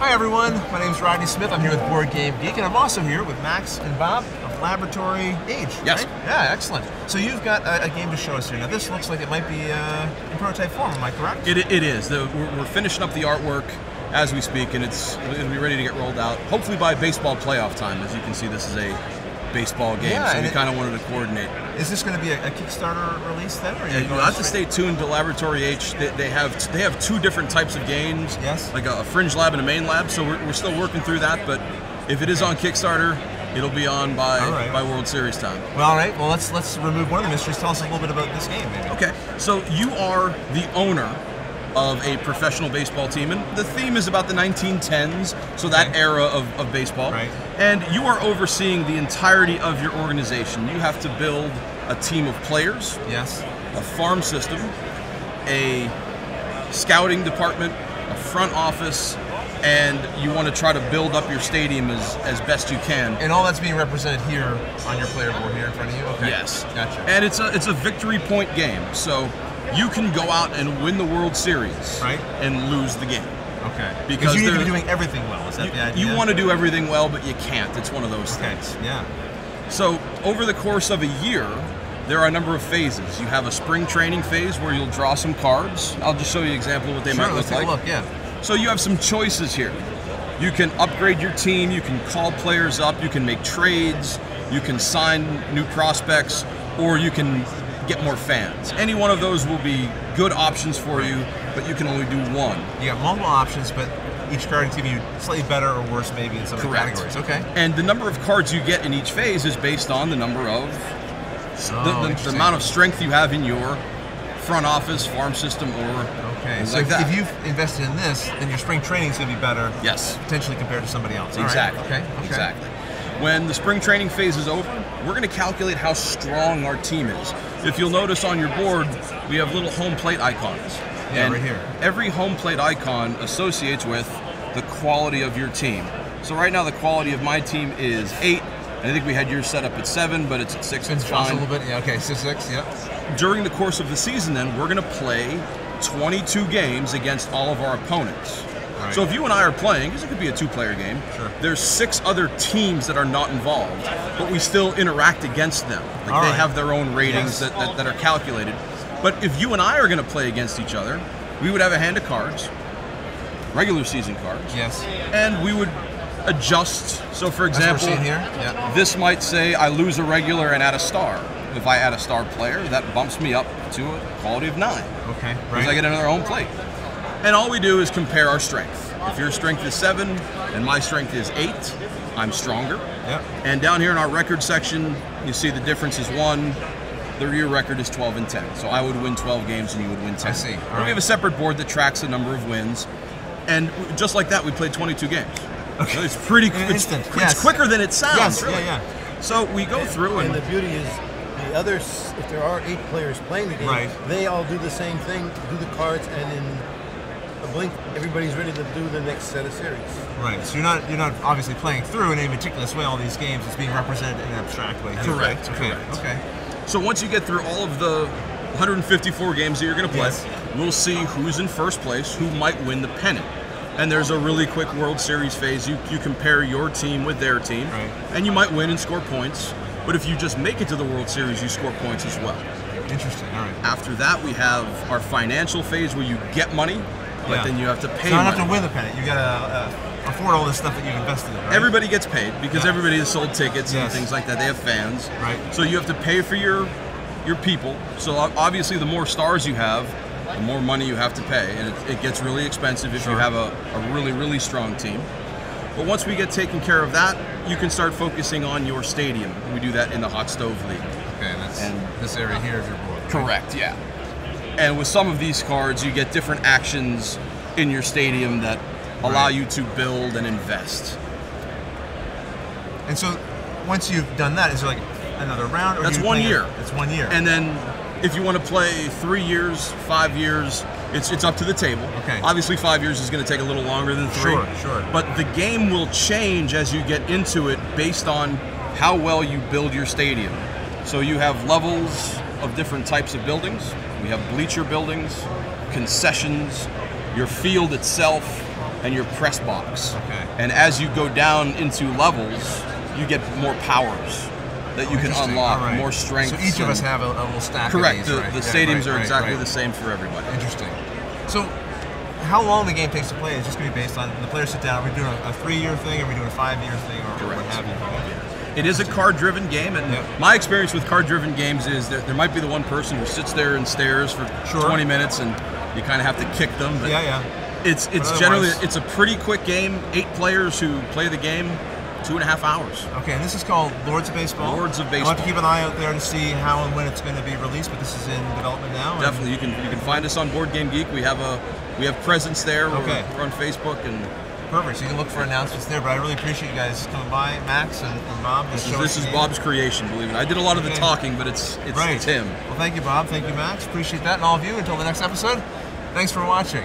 Hi everyone, my name is Rodney Smith. I'm here with Board Game Geek, and I'm also here with Max and Bob of Laboratory Age. Yes. Right? Yeah, excellent. So you've got a game to show us here. Now this looks like it might be in prototype form, am I correct? It is. We're finishing up the artwork as we speak, and it'll be ready to get rolled out, hopefully by baseball playoff time. As you can see, this is a baseball game, so we kind of wanted to coordinate. Is this going to be a Kickstarter release then? Or You'll have to stay tuned to Laboratory H. They have two different types of games, yes, like a fringe lab and a main lab, so we're still working through that, but if it is on Kickstarter, it'll be on by World Series time. Well, all right. Well, let's remove one of the mysteries. Tell us a little bit about this game, maybe. Okay. So you are the owner of a professional baseball team, and the theme is about the 1910s, so that era of baseball. Right. And you are overseeing the entirety of your organization. You have to build a team of players, yes, a farm system, a scouting department, a front office, and you want to try to build up your stadium as best you can. And all that's being represented here on your player board here in front of you? Okay. Yes. Gotcha. And it's a victory point game, so you can go out and win the World Series, right, and lose the game. Okay. Because you need to be doing everything well. Is that the idea? You want to do everything well, but you can't. It's one of those things. Yeah. So over the course of a year, there are a number of phases. You have a spring training phase where you'll draw some cards. I'll just show you an example of what they might look like. Look, yeah. So you have some choices here. You can upgrade your team, you can call players up, you can make trades, you can sign new prospects, or you can get more fans. Any one of those will be good options for you, but you can only do one. You got multiple options, but each card can give you slightly better or worse maybe in some of the categories. Okay. And the number of cards you get in each phase is based on the number of the amount of strength you have in your front office, farm system, or so like that. If you've invested in this, then your spring training is going to be better. Yes. Potentially compared to somebody else. Exactly. All right. Okay. Exactly. When the spring training phase is over, we're going to calculate how strong our team is. If you'll notice on your board, we have little home plate icons. Yeah, right here. Every home plate icon associates with the quality of your team. So right now the quality of my team is 8. I think we had yours set up at 7, but it's at 6. It's fine. A little bit. Yeah. Okay. 6. Yeah. During the course of the season, then we're going to play 22 games against all of our opponents. Right. So if you and I are playing, because it could be a 2-player game, there's 6 other teams that are not involved, but we still interact against them. Like they have their own ratings that are calculated. But if you and I are going to play against each other, we would have a hand of cards, regular season cards. Yes. And we would adjust. So for example, this might say I lose a regular and add a star. If I add a star player, that bumps me up to a quality of 9. Okay, right. Because I get another home plate. And all we do is compare our strength. If your strength is 7 and my strength is 8, I'm stronger. Yep. And down here in our record section, you see the difference is 1. Your record is 12 and 10. So I would win 12 games and you would win 10. I see. We have a separate board that tracks the number of wins. And just like that, we played 22 games. Okay. So it's pretty instant. It's quicker than it sounds. Yes. Really. Yeah. So we go through and the beauty is the others, if there are 8 players playing the game, they all do the same thing, do the cards, and in a blink, everybody's ready to do the next set of series. Right. So you're not obviously playing through in any meticulous way all these games. It's being represented in an abstract way. Correct. Correct. Okay. So once you get through all of the 154 games that you're going to play, we'll see who's in first place, who might win the pennant. And there's a really quick World Series phase. You compare your team with their team, and you might win and score points. But if you just make it to the World Series, you score points as well. Interesting. All right. After that, we have our financial phase where you get money, but then you have to pay. So you don't money. have to win the pennant. You got to afford all this stuff that you've invested in. Right? Everybody gets paid because everybody has sold tickets and things like that. They have fans. Right. So you have to pay for your people. So obviously, the more stars you have, the more money you have to pay, and it gets really expensive if you have a really, really strong team. But once we get taken care of that, you can start focusing on your stadium. We do that in the Hot Stove League. Okay, and this area here is your board. Correct, yeah. And with some of these cards, you get different actions in your stadium that allow you to build and invest. And so, once you've done that, is there like another round? Or That's 1 year. It's 1 year. And then if you want to play 3 years, 5 years, it's up to the table. Okay. Obviously, 5 years is going to take a little longer than 3. Sure. But the game will change as you get into it based on how well you build your stadium. So you have levels of different types of buildings. We have bleacher buildings, concessions, your field itself, and your press box. Okay. And as you go down into levels, you get more powers that you can unlock, right. more strength. So each of us have a little stack Correct. of these, right? The stadiums are exactly the same for everybody. Interesting. So how long the game takes to play is just going to be based on the players sit down. Are we doing a 3-year thing? Are we doing a 5-year thing? Or what have you? It is a card-driven game, and my experience with card-driven games is that there might be the one person who sits there and stares for 20 minutes, and you kind of have to kick them. But it's generally it's a pretty quick game. 8 players who play the game, 2.5 hours. Okay, and this is called Lords of Baseball. Lords of Baseball. I'll have to keep an eye out there to see how and when it's going to be released, but this is in development now. Definitely, you can find us on Board Game Geek. We have presence there. We're on Facebook and. Perfect. So you can look for announcements there. But I really appreciate you guys coming by, Max and Bob. This is Bob's creation, believe it. I did a lot of the talking, but it's him. Well, thank you, Bob. Thank you, Max. Appreciate that. And all of you, until the next episode, thanks for watching.